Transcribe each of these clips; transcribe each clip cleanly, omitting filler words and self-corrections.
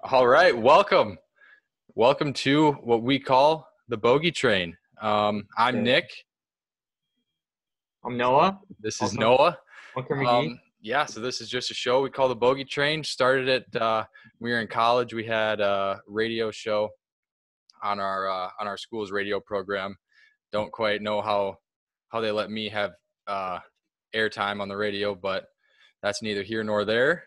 All right, welcome to what we call the Bogey Train. I'm Okay. Nick. I'm Noah, This is also Noah. Bunker McGee. Yeah, so this is just a show we call the Bogey Train. Started it we were in college. We had a radio show on our school's radio program. Don't quite know how they let me have airtime on the radio, but that's neither here nor there.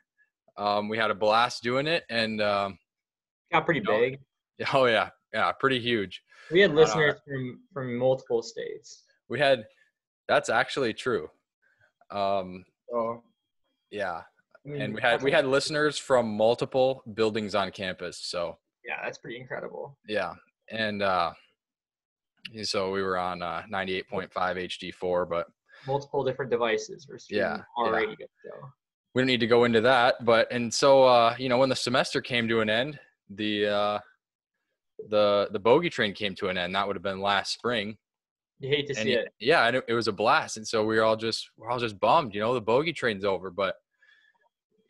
We had a blast doing it, and Got pretty you know, big. oh yeah, pretty huge. We had On our listeners from multiple states. we had That's actually true. Um, So yeah, I and mean, we had listeners from multiple buildings on campus. So yeah, that's pretty incredible. yeah, and so we were on 98.5 HD4, but Multiple different devices were yeah, streaming our yeah, radio show. we don't need to go into that. But and so when the semester came to an end, the bogey train came to an end. That would have been last spring. You hate to see it. Yeah, and it was a blast. And so we're all just bummed, the bogey train's over. But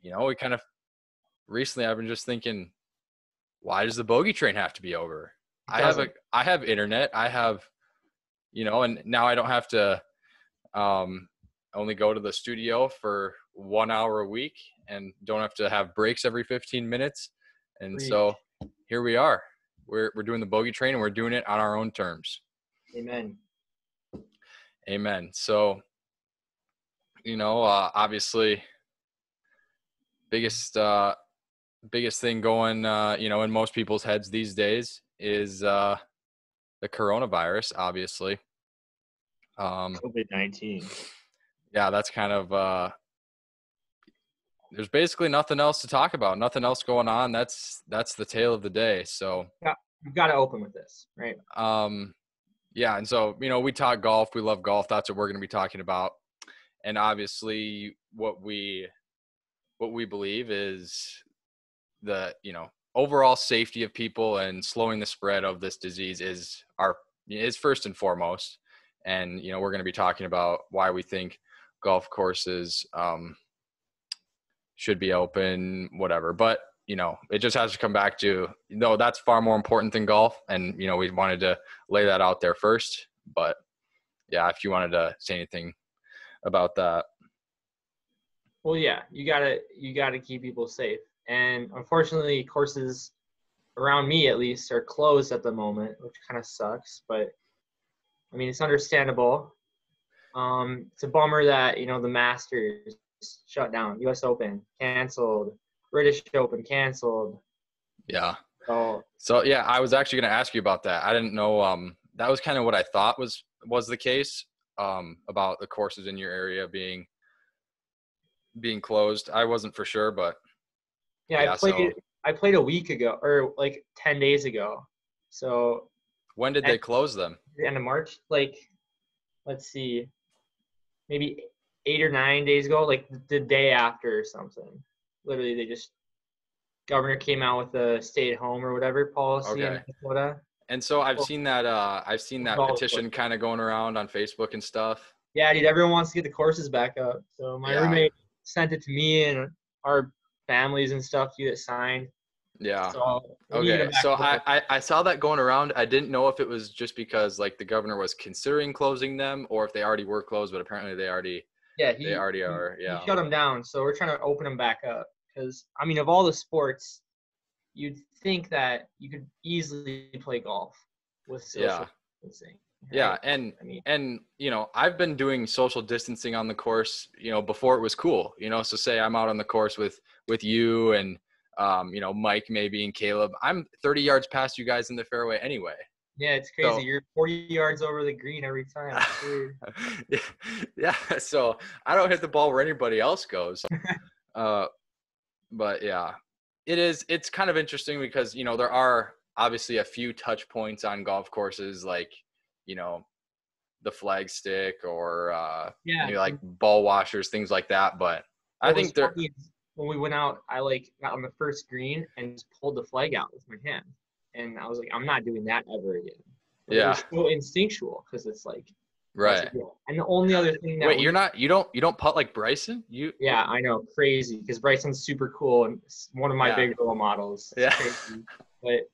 we kind of recently I've been just thinking, why does the bogey train have to be over? I have internet. I have, and now I don't have to only go to the studio for 1 hour a week and don't have to have breaks every 15 minutes. And Preach. so here we are. We're doing the bogey train, and we're doing it on our own terms. Amen. Amen. So, obviously, biggest thing going, in most people's heads these days is the coronavirus. Obviously, COVID-19. yeah, that's kind of. There's basically nothing else to talk about. Nothing else going on. That's the tale of the day. So, Yeah, we've got to open with this, right? Yeah, and so we talk golf. We love golf. That's what we're going to be talking about. And obviously, what we believe is the overall safety of people and slowing the spread of this disease is first and foremost. And we're going to be talking about why we think golf courses should be open, whatever. But it just has to come back to that's far more important than golf. And we wanted to lay that out there first. But yeah, if you wanted to say anything about that. Well, yeah, you gotta keep people safe. And unfortunately, courses around me at least are closed at the moment, which kind of sucks. But I mean, it's understandable. It's a bummer that the Masters shut down, U.S. Open canceled, British Open canceled. Yeah. So yeah, I was actually going to ask you about that. I didn't know. That was kind of what I thought was the case about the courses in your area being closed. I wasn't for sure, but yeah, I played a week ago or like 10 days ago. So when did they close them? The end of March, like let's see, maybe 8 or 9 days ago, like the day after or something. Literally, governor came out with a stay-at-home or whatever policy in Minnesota. And so I've seen that petition kind of going around on Facebook and stuff. Yeah, dude, everyone wants to get the courses back up. So my roommate sent it to me and our families and stuff to get it signed. Yeah. So So I saw that going around. I didn't know if it was just because like the governor was considering closing them or if they already were closed, but apparently they already are. Yeah. He shut them down. So we're trying to open them back up because, I mean, of all the sports, you'd think that you could easily play golf with social distancing. Right? Yeah, and I've been doing social distancing on the course, before it was cool. So say I'm out on the course with you and Mike maybe and Caleb. I'm 30 yards past you guys in the fairway anyway. Yeah, it's crazy. So, you're 40 yards over the green every time. Yeah, so I don't hit the ball where anybody else goes. But yeah, it's kind of interesting because, there are obviously a few touch points on golf courses like, the flag stick or maybe like ball washers, things like that. But I think when we went out, I got on the first green and just pulled the flag out with my hand. And I was like, I'm not doing that ever again. But it was so instinctual because it's like That's a Right. deal. And the only other thing that Wait, you don't putt like Bryson? yeah, I know, crazy, because Bryson's super cool and one of my Yeah. big role models. It's Yeah. crazy. But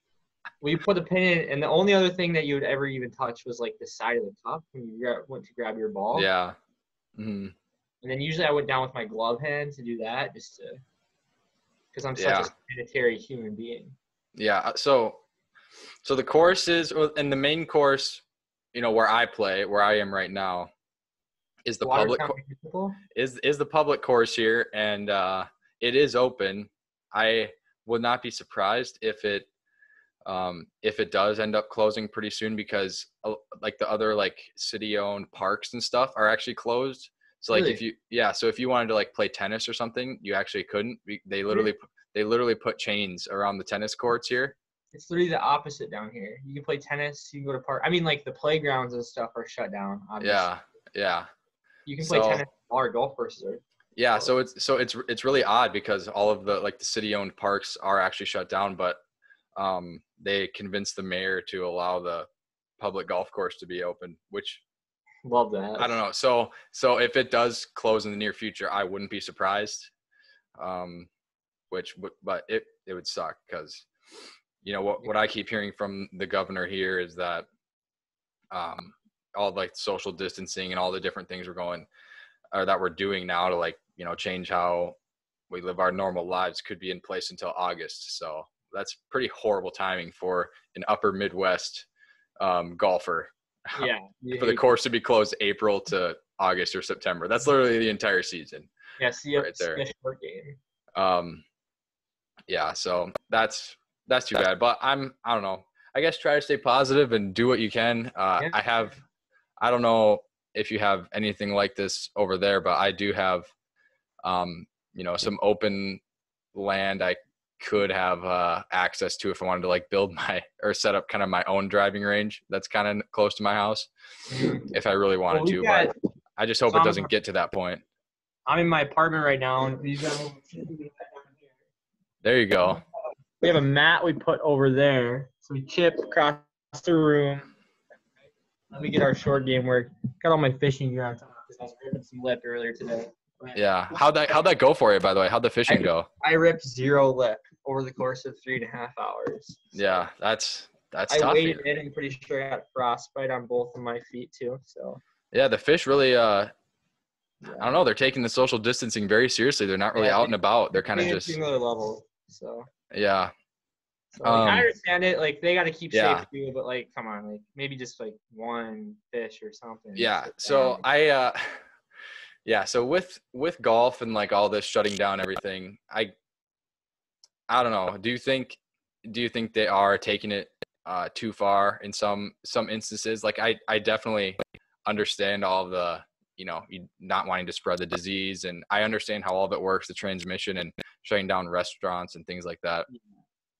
we put a pin in, and the only other thing that you would ever even touch was like the side of the cup when you went to grab your ball. Yeah. Mhm. And then usually I went down with my glove hand to do that, just to because I'm such a Yeah. sanitary human being. Yeah. So the course is, and the main course, where I am right now, is the public Watertown Municipal? is the public course here, and it is open. I would not be surprised if it does end up closing pretty soon, because like the other like city owned parks and stuff are actually closed. So like Really? so if you wanted to like play tennis or something, you actually couldn't. They literally put chains around the tennis courts here. It's literally the opposite down here. You can play tennis, you can go to park. I mean, like the playgrounds and stuff are shut down, obviously. Yeah. Yeah. You can play So tennis. All our golf courses are yeah, closed. it's really odd because all of the like the city owned parks are actually shut down, but they convinced the mayor to allow the public golf course to be open, which Love that. I don't know. So if it does close in the near future, I wouldn't be surprised. But it would suck because what I keep hearing from the governor here is that all like social distancing and all the different things that we're doing now to like change how we live our normal lives could be in place until August. So that's pretty horrible timing for an upper Midwest golfer. Yeah. For the course to be closed April to August or September. That's literally the entire season. Yeah, see right there. a short game. Yeah, so that's too bad. But I don't know. I guess try to stay positive and do what you can. Yeah. I don't know if you have anything like this over there, but I do have some open land I could have access to if I wanted to like build or set up kind of my own driving range that's kind of close to my house if I really wanted to. But I just hope it doesn't get to that point. I'm in my apartment right now, and there you go. We have a mat we put over there, so we chip across the room. Let me get our short game work. Got all my fishing gear on top because I was ripping some lip earlier today. Yeah. How'd that go for you, by the way? How'd the fishing go? I ripped 0 lip over the course of 3.5 hours. Yeah, that's tough. I waded in. I'm pretty sure I got frostbite on both of my feet too. So. Yeah, the fish really. I don't know. They're taking the social distancing very seriously. They're not really out and about. They're kind of just another level. So. Yeah. So, I understand it. Like they got to keep safe too, but like, come on, like maybe just like one fish or something. Yeah. So So with golf and like all this shutting down everything, I don't know. Do you think they are taking it too far in some instances? Like I definitely understand all the you not wanting to spread the disease, and I understand how all of it works, the transmission and shutting down restaurants and things like that.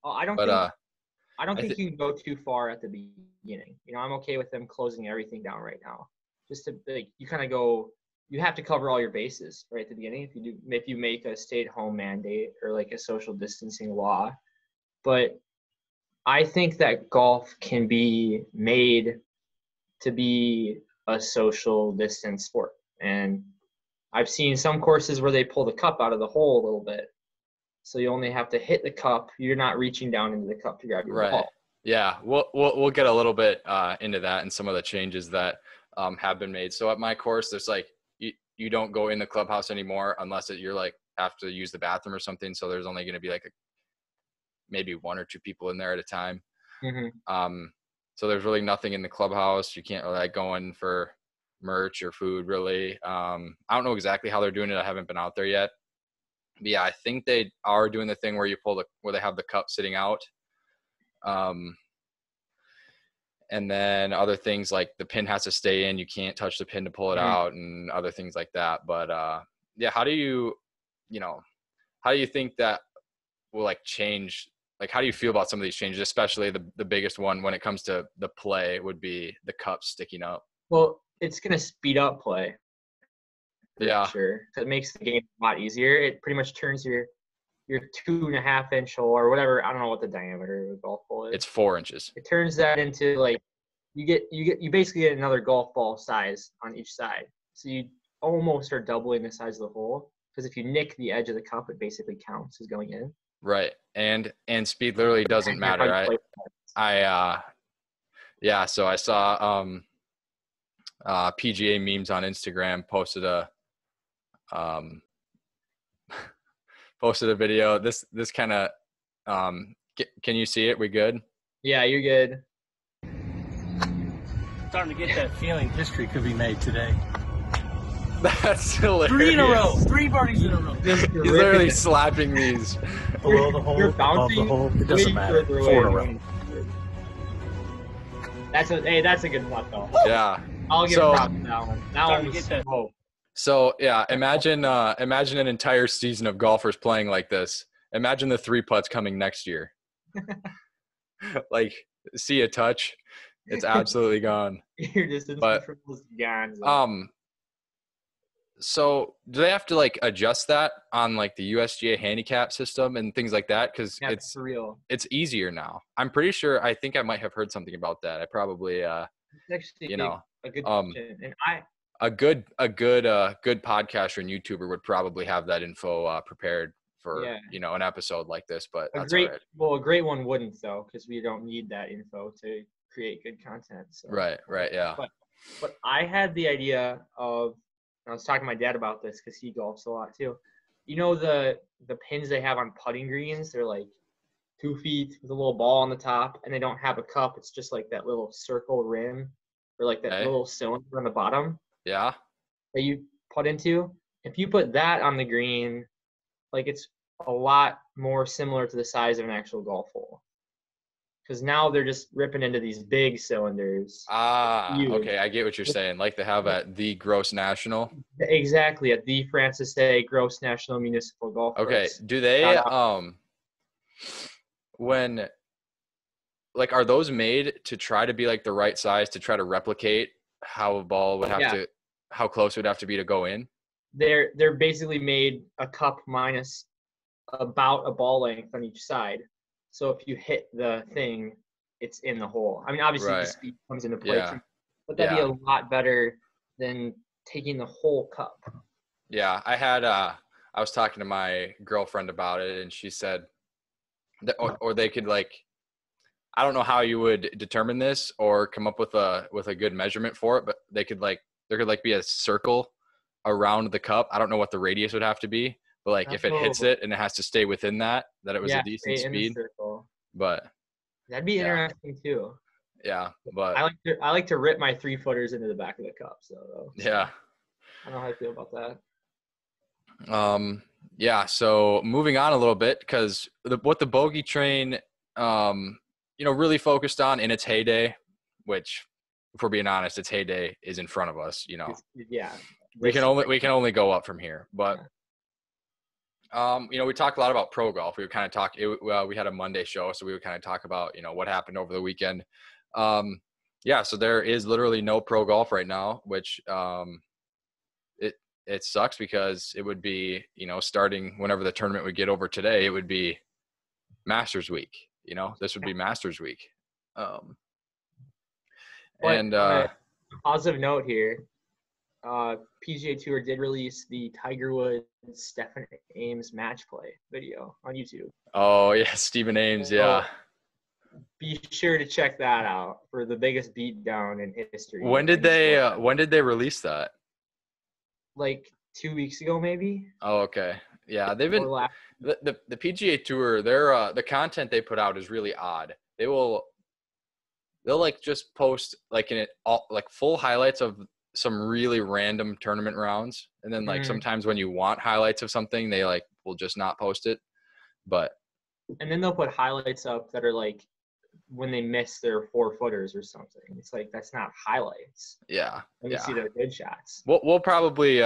Oh, I don't think you can go too far at the beginning. I'm okay with them closing everything down right now. Just to like you kind of go. You have to cover all your bases right at the beginning if you make a stay-at-home mandate or like a social distancing law. But I think that golf can be made to be a social distance sport. And I've seen some courses where they pull the cup out of the hole a little bit. So you only have to hit the cup. You're not reaching down into the cup to grab your ball. Yeah, we'll get a little bit into that and some of the changes that have been made. So at my course, there's like you don't go in the clubhouse anymore unless you're like have to use the bathroom or something. So there's only going to be like maybe 1 or 2 people in there at a time. Mm-hmm. So there's really nothing in the clubhouse. You can't really like go in for merch or food really. I don't know exactly how they're doing it. I haven't been out there yet. But yeah, I think they are doing the thing where where they have the cup sitting out. And then other things like the pin has to stay in. You can't touch the pin to pull it out and other things like that. But yeah, how do you think that will like change? Like, how do you feel about some of these changes, especially the biggest one when it comes to the play would be the cup sticking up? Well, it's going to speed up play. Yeah. Sure. It makes the game a lot easier. It pretty much turns your 2.5-inch hole or whatever. I don't know what the diameter of a golf hole is. It's 4 inches. It turns that into like you basically get another golf ball size on each side. So you almost are doubling the size of the hole. Because if you nick the edge of the cup, it basically counts as going in. Right. And speed literally doesn't matter. So I saw PGA memes on Instagram posted a video. This kind of can you see it? We good? Yeah, you're good. Starting to get that feeling history could be made today. That's hilarious. 3 in a row. 3 birdies in a row. He's literally slapping these. Below the hole, above the hole. It doesn't matter. 4 in a row. That's a good putt though. Yeah. I'll give props to that one. That one was hope. So yeah, imagine an entire season of golfers playing like this. Imagine the 3 putts coming next year. Like, see a touch, it's absolutely gone. Your distance control is gone. So do they have to like adjust that on like the USGA handicap system and things like that? Because it's for real. It's easier now. I'm pretty sure. I think I might have heard something about that. I probably it's actually a good question. And a good podcaster and YouTuber would probably have that info prepared for an episode like this. But that's all right. A great one wouldn't though, because we don't need that info to create good content. So. Right, yeah. But I had the idea of. I was talking to my dad about this because he golfs a lot too. You know the pins they have on putting greens? They're like 2 feet with a little ball on the top, and they don't have a cup. It's just like that little circle rim or like that little cylinder on the bottom. Yeah. That you put into. If you put that on the green, like it's a lot more similar to the size of an actual golf hole. Because now they're just ripping into these big cylinders. Okay. I get what you're saying. Like they have at the Gross National. Exactly, at the Francis A. Gross National Municipal Golf Course. Okay. Do they are those made to try to be like the right size to try to replicate how a ball would have to, how close it would have to be to go in? They're basically made a cup minus about a ball length on each side. So if you hit the thing, it's in the hole. I mean, obviously the speed comes into play, but that'd be a lot better than taking the whole cup. Yeah, I was talking to my girlfriend about it, and she said that, or they could like, I don't know how you would determine this or come up with a good measurement for it, but there could be a circle around the cup. I don't know what the radius would have to be. But like if it hits it and it has to stay within that it was a decent speed. But that'd be interesting too. Yeah, but I like to rip my 3-footers into the back of the cup. So yeah, I don't know how I feel about that. Yeah. So moving on a little bit, because what the Bogey train, really focused on in its heyday, which, if we're being honest, its heyday is in front of us. We can only go up from here, but. We talked a lot about pro golf. We would kind of talk. We had a Monday show, so we would kind of talk about what happened over the weekend. So there is literally no pro golf right now, which it sucks because it would be starting whenever the tournament would get over today. It would be Masters Week. This would be Masters Week. Positive note here. PGA Tour did release the Tiger Woods Stephen Ames match play video on YouTube. Oh yeah, Stephen Ames, yeah. Be sure to check that out for the biggest beatdown in history. When did they release that? Like 2 weeks ago, maybe. Oh, okay. Yeah, they've been the PGA Tour. Their the content they put out is really odd. They'll like just post like full highlights of some really random tournament rounds, and then like sometimes when you want highlights of something, they like will just not post it. And then they'll put highlights up that are like when they miss their 4-footers or something. It's like that's not highlights. Yeah. When you see their good shots. We'll probably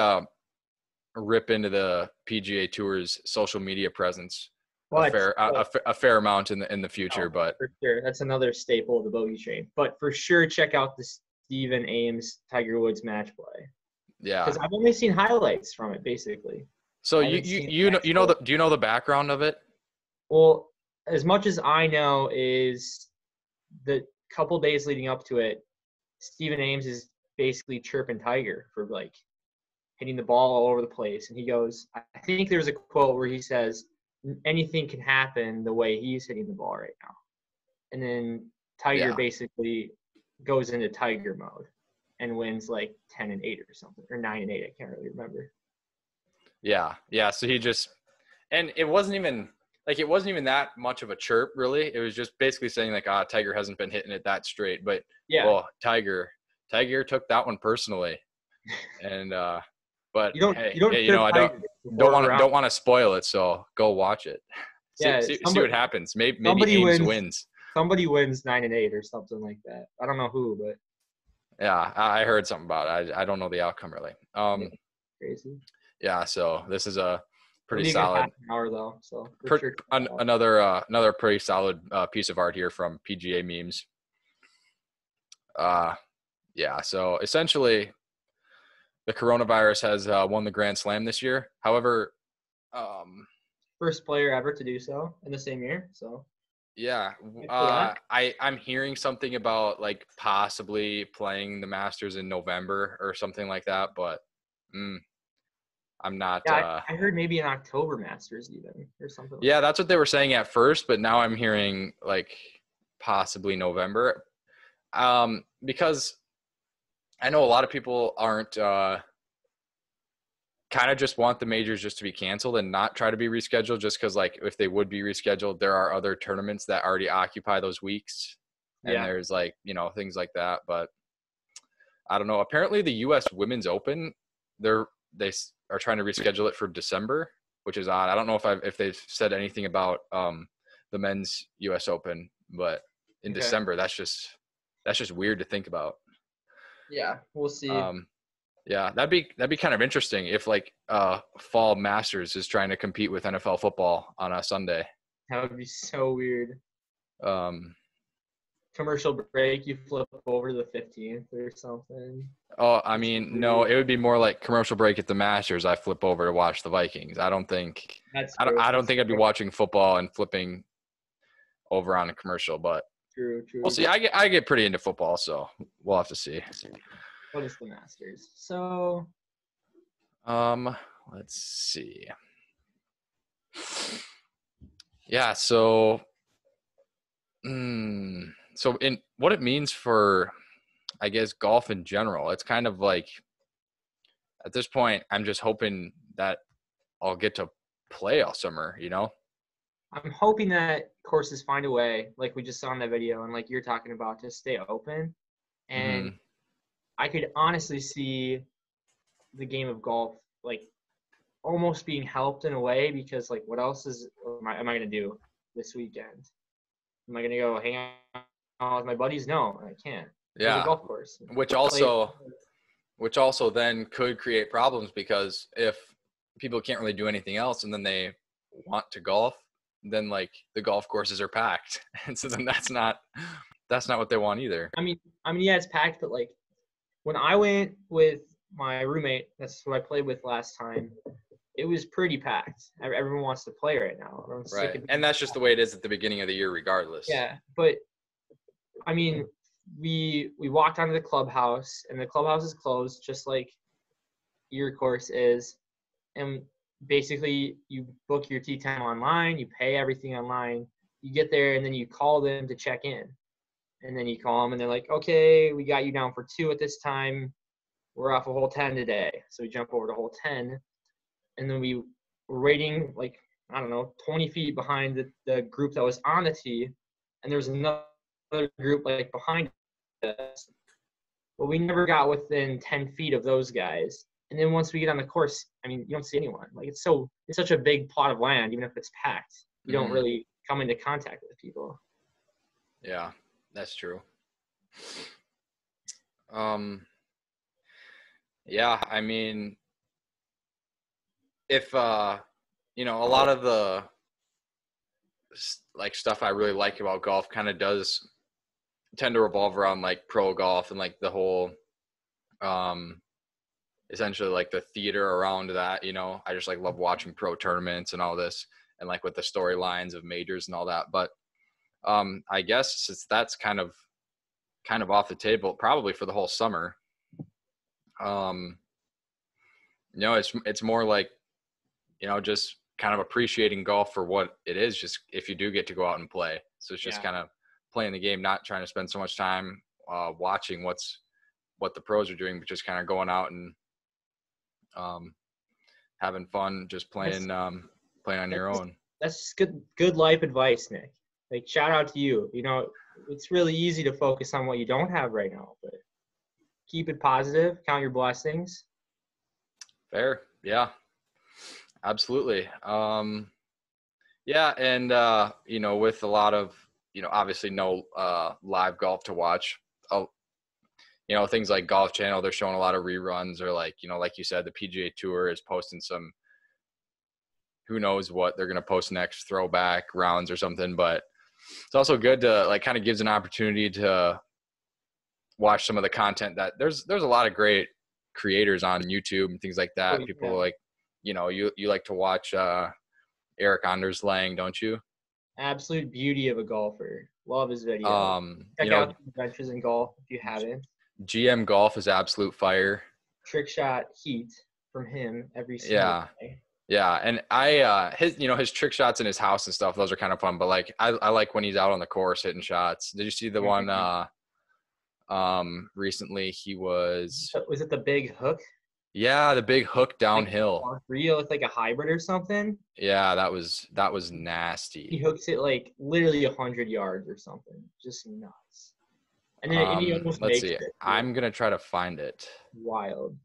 rip into the PGA Tour's social media presence a fair amount in the future, but for sure that's another staple of the Bogey train. But for sure, check out the Stephen Ames Tiger Woods match play. Yeah, because I've only seen highlights from it basically. So do you know the background of it? Well, as much as I know is the couple days leading up to it, Stephen Ames is basically chirping Tiger for like hitting the ball all over the place. And he goes, I think there's a quote where he says, anything can happen the way he's hitting the ball right now. And then Tiger basically goes into Tiger mode and wins like 10-8 or something, or 9-8. I can't really remember. Yeah. Yeah. So he just, and it wasn't even that much of a chirp, really. It was just basically saying like, Tiger hasn't been hitting it that straight. But well, Tiger took that one personally. And but I don't want to spoil it, so go watch it. See what happens. Maybe Ames wins. Somebody wins 9-8 or something like that. I don't know who, but yeah, I heard something about it. I don't know the outcome really. Crazy. Yeah, so this is a pretty solid. Half an hour though, so another pretty solid piece of art here from PGA memes. Yeah, so essentially, the coronavirus has won the Grand Slam this year. However, first player ever to do so in the same year. So yeah, I'm hearing something about like possibly playing the Masters in November or something like that, but I'm not. Yeah, I heard maybe an October Masters even or something. Yeah, that's what they were saying at first, but now I'm hearing like possibly November, because I know a lot of people aren't kind of just want the majors just to be canceled and not try to be rescheduled, just because like if they would be rescheduled, there are other tournaments that already occupy those weeks, and there's like things like that. But I don't know. Apparently, the U.S. Women's Open, they are trying to reschedule it for December, which is odd. I don't know if they've said anything about the men's U.S. Open, but in December, that's just weird to think about. Yeah, we'll see. Yeah, that'd be kind of interesting if like fall Masters is trying to compete with NFL football on a Sunday. That would be so weird. Commercial break, you flip over to the 15th or something. Oh, I mean, no, it would be more like commercial break at the Masters. I flip over to watch the Vikings. I don't think I'd be watching football and flipping over on a commercial, but true. We'll see. I get pretty into football, so we'll have to see. What is the Masters? So, let's see. Yeah, so, so in what it means for, I guess, golf in general, it's kind of like, at this point, I'm just hoping that I'll get to play all summer, I'm hoping that courses find a way, like we just saw in that video and like you're talking about, to stay open. And I could honestly see the game of golf like almost being helped in a way, because like what else am I going to do this weekend? Am I going to go hang out with my buddies? No, I can't. Yeah. There's a golf course. Which also then could create problems, because if people can't really do anything else and then they want to golf, then like the golf courses are packed. And so then that's not what they want either. I mean, yeah, it's packed, but like when I went with my roommate, that's who I played with last time, it was pretty packed. Everyone wants to play right now. Right. And that's just the way it is at the beginning of the year regardless. Yeah, but I mean, we walked onto the clubhouse, and the clubhouse is closed just like your course is. And basically you book your tee time online, you pay everything online, you get there, and then you call them to check in. And then you call them and they're like, okay, we got you down for 2 at this time. We're off of hole 10 today. So we jump over to hole 10. And then we were waiting, like, I don't know, 20 feet behind the group that was on the tee. And there's another group, like, behind us. But we never got within 10 feet of those guys. And then once we get on the course, I mean, you don't see anyone. Like, it's such a big plot of land, even if it's packed. You don't really come into contact with people. Yeah. That's true. Yeah, I mean, if a lot of the like stuff I really like about golf kind of does tend to revolve around like pro golf and like the whole essentially like the theater around that, I just like love watching pro tournaments and all this, and like with the storylines of majors and all that. But I guess since that's kind of kind of off the table probably for the whole summer. It's more like, just kind of appreciating golf for what it is, just if you do get to go out and play. So it's just kind of playing the game, not trying to spend so much time watching what the pros are doing, but just kind of going out and having fun, just playing on your own. That's good life advice, Nick. Like, shout out to you. It's really easy to focus on what you don't have right now, but keep it positive, count your blessings. Fair. Yeah, absolutely. And with a lot of, obviously no live golf to watch, things like Golf Channel, they're showing a lot of reruns, or like you said, the PGA Tour is posting some, who knows what they're going to post next, throwback rounds or something. But it's also good to like kind of gives an opportunity to watch some of the content that there's a lot of great creators on YouTube and things like that. People like, you like to watch Eric Anders Lang, don't you? Absolute beauty of a golfer. Love his video. Check out Adventures in Golf if you haven't. GM Golf is absolute fire. Trick shot heat from him every single day. Yeah, and his trick shots in his house and stuff, those are kind of fun. But like I like when he's out on the course hitting shots. Did you see the one recently? He was it the big hook? Yeah, the big hook downhill. Like it looked like a hybrid or something. Yeah, that was nasty. He hooks it like literally 100 yards or something. Just nuts. And then he almost makes it. I'm gonna try to find it. Wild.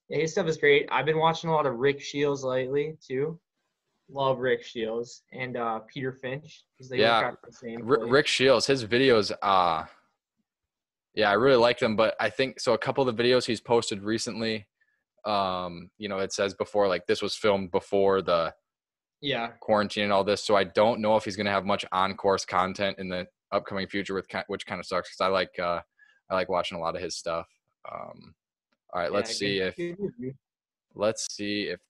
Yeah, his stuff is great. I've been watching a lot of Rick Shields lately too. Love Rick Shields and Peter Finch. Rick Shields, his videos. I really like them. But I think so. A couple of the videos he's posted recently, it says before, like, this was filmed before the quarantine and all this. So I don't know if he's gonna have much on-course content in the upcoming future, which kind of sucks, because I like watching a lot of his stuff. All right, let's see if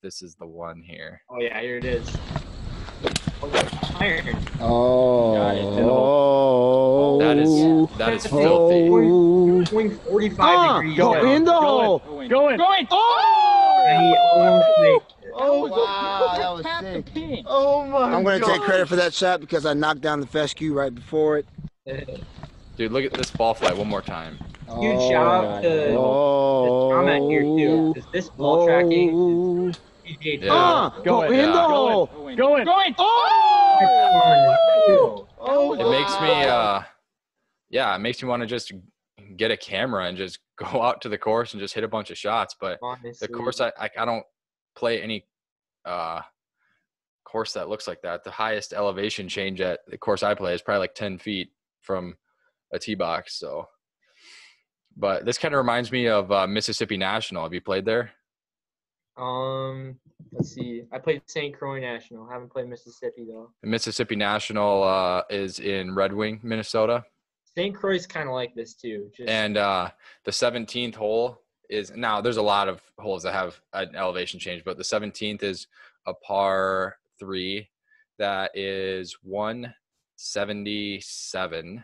this is the one here. Oh yeah, here it is. Iron. Oh, that is filthy. Going 45 degrees. Go in the hole. Going. Oh, wow, that was sick. Oh my! I'm going to take credit for that shot because I knocked down the fescue right before it. Dude, look at this ball flight one more time. Huge shout out to the comment here too, because this ball tracking is PGA Tour. Go in the hole. Going. Oh! It makes me want to just get a camera and just go out to the course and just hit a bunch of shots. But honestly, the course, I don't play any course that looks like that. The highest elevation change at the course I play is probably like 10 feet from a tee box. So, but this kind of reminds me of Mississippi National. Have you played there? Let's see. I played St. Croix National. I haven't played Mississippi though. The Mississippi National is in Red Wing, Minnesota. St. Croix is kind of like this too. And the 17th hole is, now there's a lot of holes that have an elevation change, but the 17th is a par 3 that is 177,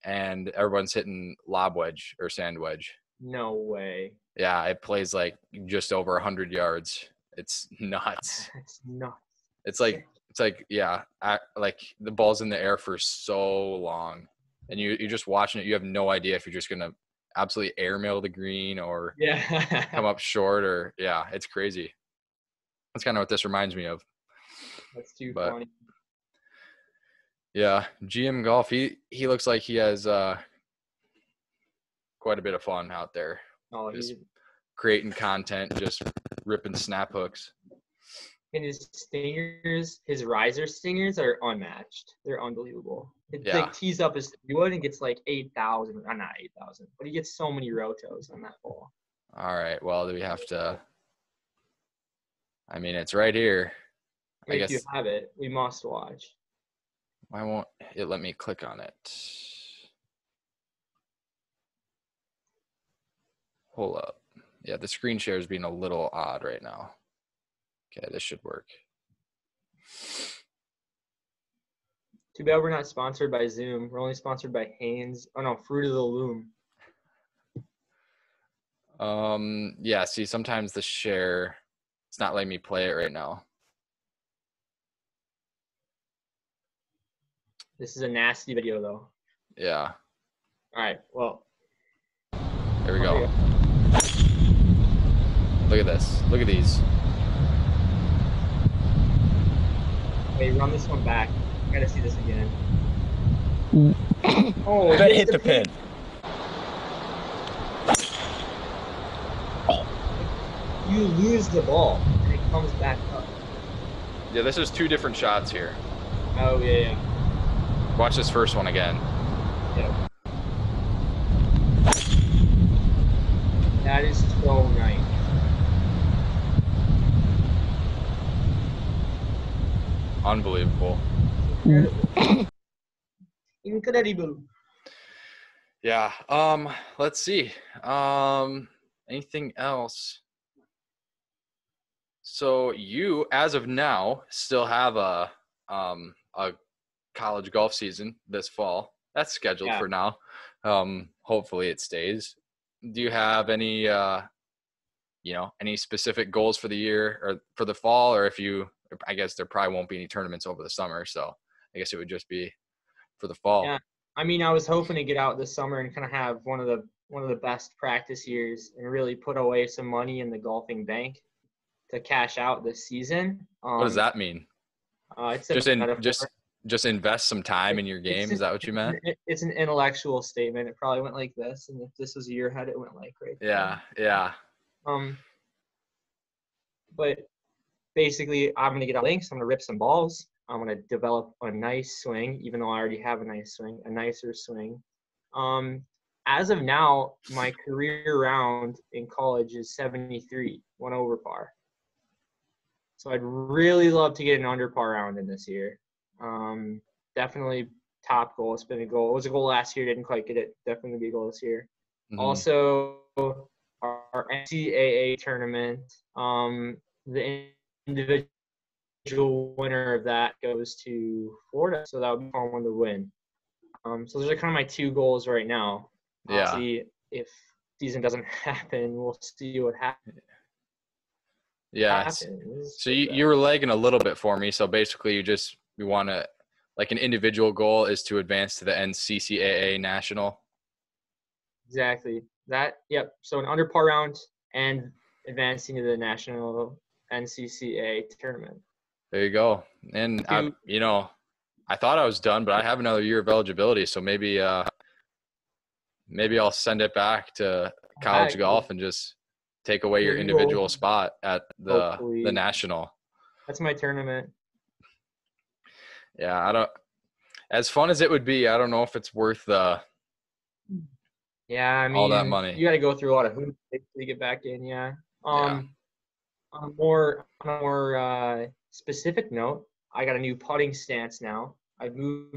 and everyone's hitting lob wedge or sand wedge. No way. Yeah, it plays like just over 100 yards. It's nuts. It's nuts. It's like like the ball's in the air for so long, and you're just watching it. You have no idea if you're just gonna absolutely airmail the green or come up short, or it's crazy. That's kind of what this reminds me of. That's too funny. Yeah, GM Golf. He looks like he has quite a bit of fun out there. Oh, just creating content, just ripping snap hooks. And his stingers, his riser stingers are unmatched. They're unbelievable. It like tees up his 3-wood and gets like 8,000. Not 8,000, but he gets so many rotos on that ball. All right. Well, do we have to? I mean, it's right here. I guess if you have it, we must watch. Why won't it let me click on it? Hold up. Yeah, the screen share is being a little odd right now. Okay, this should work. Too bad we're not sponsored by Zoom. We're only sponsored by Hanes. Oh no, Fruit of the Loom. Yeah, see, sometimes the share, it's not letting me play it right now. This is a nasty video though. Yeah. All right, well. Here we go. Look at this. Look at these. Wait, run this one back. I gotta see this again. Oh, That hit the pin. You lose the ball and it comes back up. Yeah, this is 2 different shots here. Oh yeah. Watch this first one again. Yeah. That is so nice. Unbelievable. Incredible. Incredible. Yeah. Let's see. Anything else? So you, as of now, still have a college golf season this fall. That's scheduled for now. Hopefully it stays. Do you have any any specific goals for the year or for the fall, or I guess there probably won't be any tournaments over the summer, so I guess it would just be for the fall. Yeah. I mean, I was hoping to get out this summer and kind of have one of the best practice years and really put away some money in the golfing bank to cash out this season. What does that mean? It's just invest some time in your game. Is that what you meant? It's an intellectual statement. It probably went like this, and if this was a year ahead, it went like right there. Yeah. But basically, I'm gonna get out links. I'm gonna rip some balls. I'm gonna develop a nice swing, even though I already have a nice swing, a nicer swing. As of now, my career round in college is 73, 1 over par. So I'd really love to get an under par round in this year. Definitely top goal. It's been a goal. It was a goal last year. Didn't quite get it. Definitely gonna be a goal this year. Mm-hmm. Also, our NCAA tournament. The individual winner of that goes to Florida, so that would be a fun one to win. So those are kind of my 2 goals right now. Yeah. See if season doesn't happen. We'll see what happens. Yeah. So you were lagging a little bit for me. So basically, you want to, like, an individual goal is to advance to the NCCAA national. Exactly. Yep. So an under par round and advancing to the national NCCA tournament. There you go. And I thought I was done, but I have another year of eligibility, so maybe I'll send it back to college golf and just take away your individual spot at the national. That's my tournament. Yeah, as fun as it would be, I don't know if it's worth all that money. You got to go through a lot of hoops to get back in. Yeah. On a more specific note, I got a new putting stance now. I've moved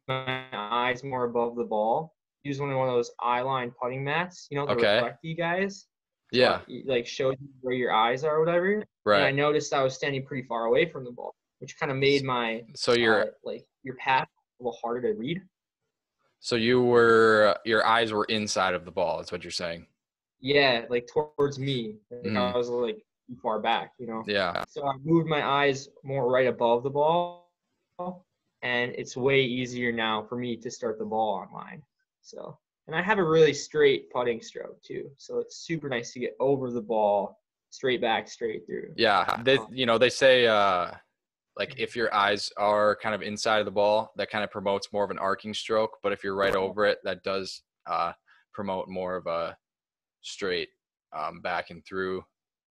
my eyes more above the ball. Use one of those eye-line putting mats, the reflecty guys. Yeah. So it, shows you where your eyes are or whatever. Right. And I noticed I was standing pretty far away from the ball, which kind of made my your path a little harder to read. So your eyes were inside of the ball. That's what you're saying. Yeah, towards me. I was too far back, Yeah. So I moved my eyes more right above the ball, and it's way easier now for me to start the ball online. So, and I have a really straight putting stroke too, so it's super nice to get over the ball, straight back, straight through. Yeah, they say if your eyes are kind of inside of the ball, that kind of promotes more of an arcing stroke, but if you're right over it, that does promote more of a straight back and through,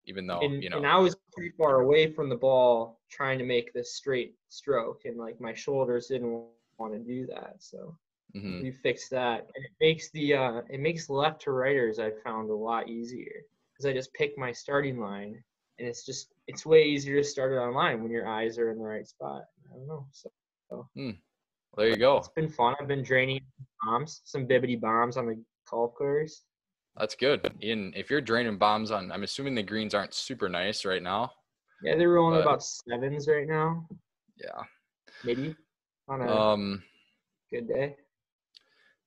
even though and I was pretty far away from the ball trying to make this straight stroke, and my shoulders didn't want to do that, so we fixed that, and it makes left to righters, I found, a lot easier because I just pick my starting line, and it's way easier to start it online when your eyes are in the right spot. I don't know, so there you go. It's been fun. I've been draining some bibbity bombs on the golf course. That's good. Ian, if you're draining bombs I'm assuming the greens aren't super nice right now. Yeah, they're rolling about 7s right now. Yeah. Maybe. on a good day.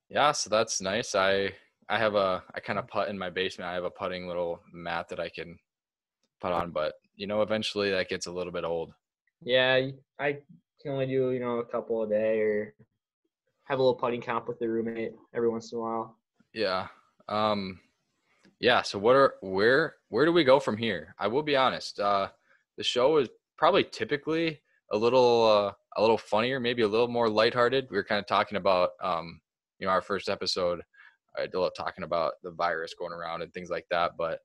Yeah, so that's nice. I kind of putt in my basement. I have a putting little mat that I can putt on, but eventually that gets a little bit old. Yeah, I can only do a couple a day, or have a little putting comp with the roommate every once in a while. Yeah. Yeah. So where do we go from here? I will be honest. The show is probably typically a little funnier, maybe a little more lighthearted. We were kind of talking about, our first episode, I did a lot talking about the virus going around and things like that, but,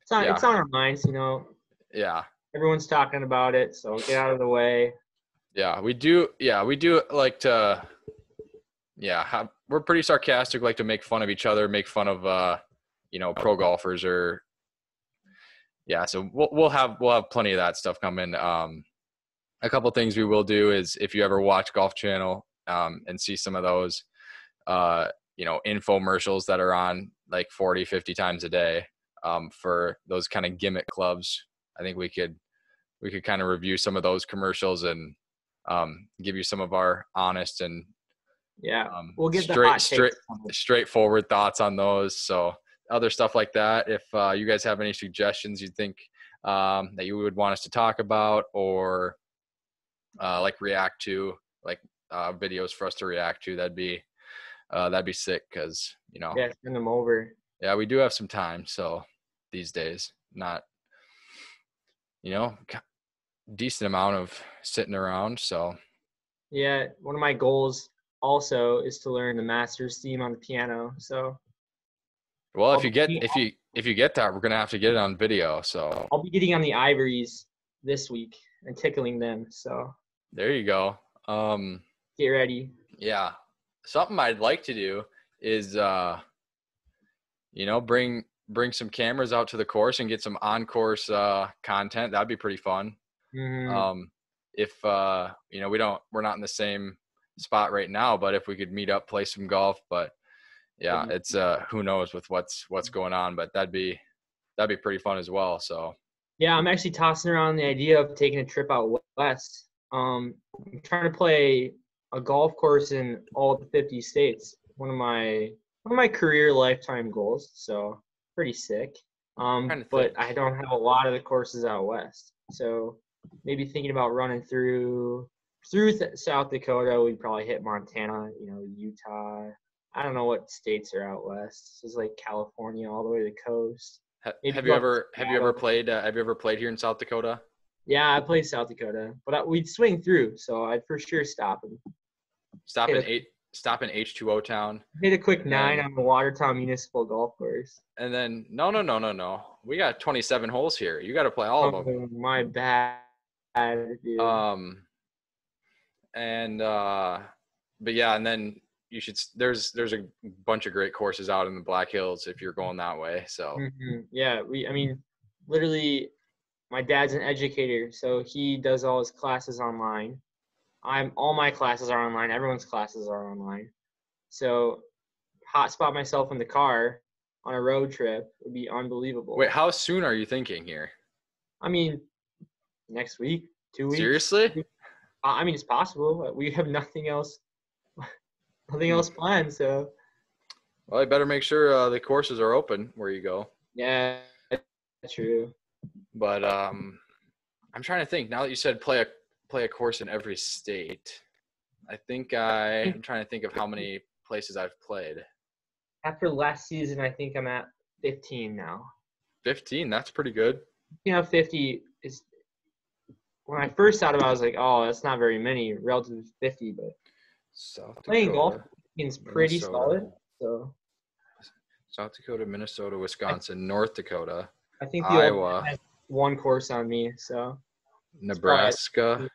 it's on our minds, Yeah. Everyone's talking about it, so get out of the way. Yeah, we do like to, we're pretty sarcastic, like to make fun of each other, make fun of, pro golfers or, so we'll have plenty of that stuff coming. A couple things we will do is, if you ever watch Golf Channel, and see some of those, infomercials that are on like 40, 50 times a day, for those kind of gimmick clubs, I think we could kind of review some of those commercials and, give you some of our honest and, we'll get the hot takes. straightforward thoughts on those. So other stuff like that. If you guys have any suggestions you think that you would want us to talk about, or like react to, like videos for us to react to, that'd be sick, because send them over. Yeah, we do have some time, so these days, not decent amount of sitting around. So yeah, one of my goals also is to learn the master's theme on the piano. So if you get that, we're gonna have to get it on video. So I'll be getting on the ivories this week and tickling them. So there you go. Get ready. Yeah, something I'd like to do is bring some cameras out to the course and get some on-course content. That'd be pretty fun. Mm-hmm. If we're not in the same spot right now, but if we could meet up, play some golf. But yeah, it's who knows with what's going on, but that'd be pretty fun as well. So yeah, I'm actually tossing around the idea of taking a trip out west. I'm trying to play a golf course in all the 50 states. One of my career lifetime goals. So pretty sick. But I don't have a lot of the courses out west. So maybe thinking about running through South Dakota. We'd probably hit Montana, Utah. I don't know what states are out west. This is like California all the way to the coast. Have you ever played here in South Dakota? Yeah, I played South Dakota, but we'd swing through, so I'd for sure stop in H2O town. Hit a quick 9 on the Watertown Municipal Golf Course. And then no. We got 27 holes here. You got to play all of them. My bad, dude. But yeah, and then you should. There's a bunch of great courses out in the Black Hills if you're going that way. So yeah, literally, my dad's an educator, so he does all his classes online. All my classes are online. Everyone's classes are online. So hotspot myself in the car on a road trip would be unbelievable. Wait, how soon are you thinking here? Next week, 2 weeks. Seriously? It's possible. We have nothing else planned. So. Well, I better make sure the courses are open where you go. Yeah, true. But I'm trying to think. Now that you said play a course in every state, I'm trying to think of how many places I've played. After last season, I think I'm at 15 now. 15? That's pretty good. 50 is – when I first thought about it, I was like, oh, that's not very many relative to 50. But playing golf is pretty solid. So South Dakota, Minnesota, Wisconsin, North Dakota, I think Iowa has one course on me. So Nebraska,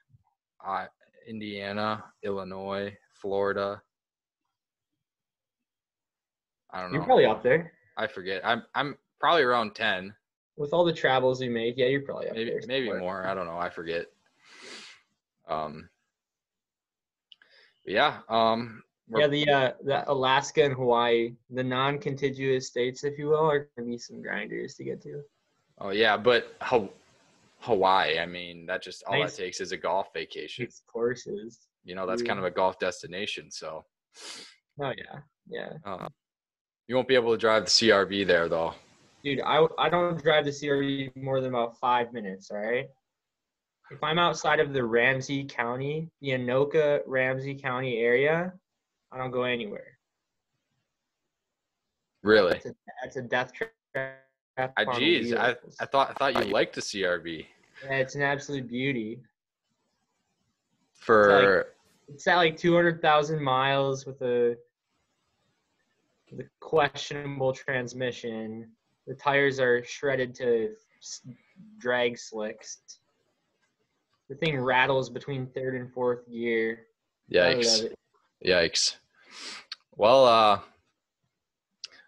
Indiana, Illinois, Florida. I don't know. You're probably up there. I forget. I'm probably around 10. With all the travels you make, yeah, you're probably up there. Maybe more. I don't know. I forget. Yeah. The Alaska and Hawaii, the non-contiguous states, if you will, are going to be some grinders to get to. Oh yeah, but Hawaii. I mean, that just all Nice. that takes is a golf vacation. Nice courses. You know, that's kind of a golf destination. So, Oh yeah. you won't be able to drive the CRV there, though. Dude, I don't drive the CRV more than about 5 minutes. All right. If I'm outside of the Ramsey County, the Anoka Ramsey County area, I don't go anywhere. Really? That's a death trap. Geez, I thought you liked the CRV. Yeah, it's an absolute beauty. For It's at like 200,000 miles with a questionable transmission. The tires are shredded to drag slicks. The thing rattles between third and fourth gear. Yikes. Yikes. Well,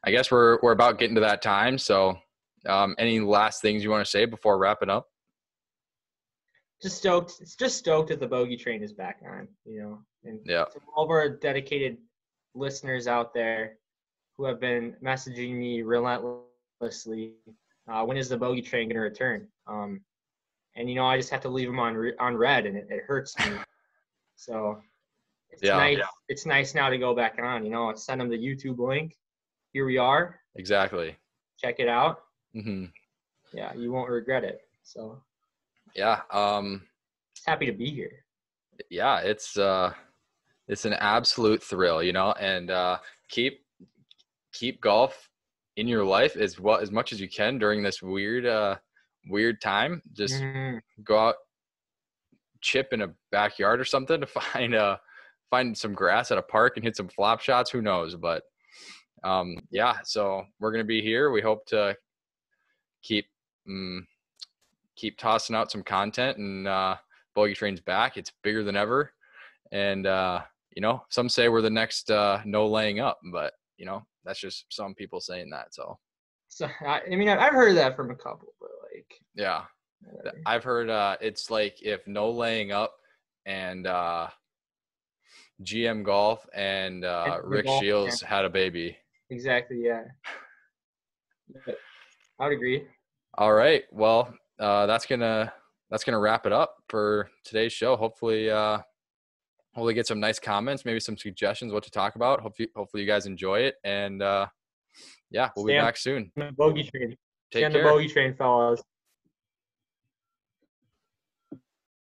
I guess we're about getting to that time. So, any last things you want to say before wrapping up? Just stoked that the Bogey train is back on, And Yeah. to all of our dedicated listeners out there who have been messaging me relentlessly, when is the Bogey train going to return? And I just have to leave them on red, and it hurts me. So it's nice. Yeah. It's nice now to go back on. I send them the YouTube link. Here we are. Exactly. Check it out. Mm-hmm. Yeah, you won't regret it. So. Yeah. Just happy to be here. Yeah, it's an absolute thrill, and keep golf in your life as much as you can during this weird time. Just go out, chip in a backyard or something to find some grass at a park and hit some flop shots. Who knows? But so we're gonna be here. We hope to keep tossing out some content, and Bogey Train's back. It's bigger than ever, and some say we're the next no laying up, but that's just some people saying that. So I've heard that from a couple, but yeah, I've heard it's like if no laying up and GM Golf and Rick Shields had a baby. Exactly. Yeah. I would agree. All right. Well, that's gonna wrap it up for today's show. Hopefully get some nice comments, maybe some suggestions what to talk about. Hopefully you guys enjoy it, and we'll be back soon. The Bogey Train. Take care. The Bogey Train, fellas.